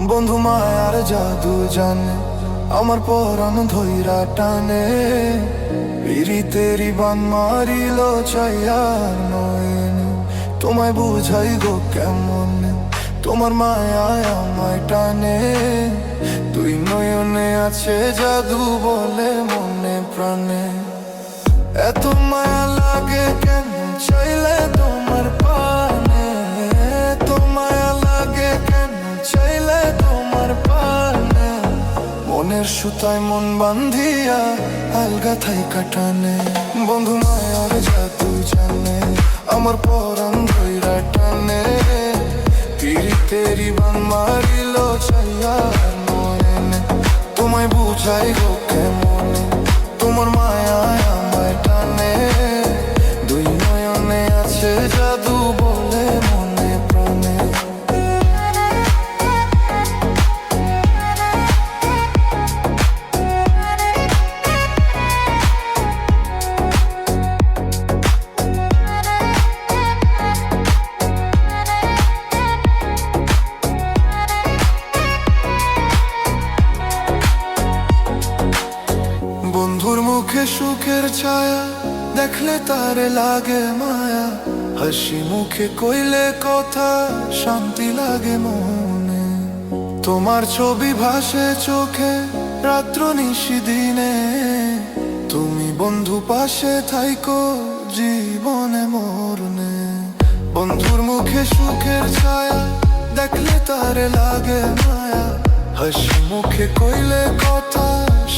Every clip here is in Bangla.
বন্ধু মায়ার জাদু জানে, আমার পরাণ ধইরা টানে। পিরিতেরি বান মারিল চাইয়ার নয়ন, তোমায় বুঝাই গো কেমন, তোমার মায়ায় আমায় টানে। তুই নয়নে আছে জাদু বলে মনে প্রাণে। এত মায়া লাগে কেন চাইলে তোমার পানে, এত মায়া লাগে কেন চাইলে তোমার পানে। মনের সুতায় মন বান্ধিয়া আলগা থাই কাটানে। বন্ধু মায়ার জাদু জানে, আমার পরাণ ধইরা টানে। পিরিতেরি বান মারিল চাইয়ার নয়নে, তোমায় বুঝাই গো কেমন, তোমার মায়ায় আমায় টানে। দুই নয়নে আছে জাদু বলে মনে প্রাণে। বন্ধুর মুখে সুখের ছায়া দেখলে তারে লাগে মায়া। হাসি মুখে কইলে কথা শান্তি লাগে মনে। তোমার ছবি ভাসে চোখে রাত্র নিশি দিনে। তুমি বন্ধু পাশে থাইকো জীবনে মরনে। বন্ধুর মুখে সুখের ছায়া দেখলে তারে লাগে মায়া। হাসি মুখে কইলে কথা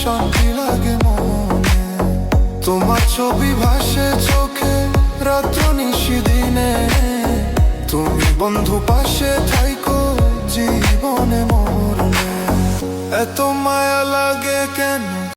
শান্তি লাগে মনে। তোমার ছবি ভাসে চোখে রাত্র নিশি দিনে। তুমি বন্ধু পাশে থাইকো জীবনে মরনে। এত মায়া লাগে কেন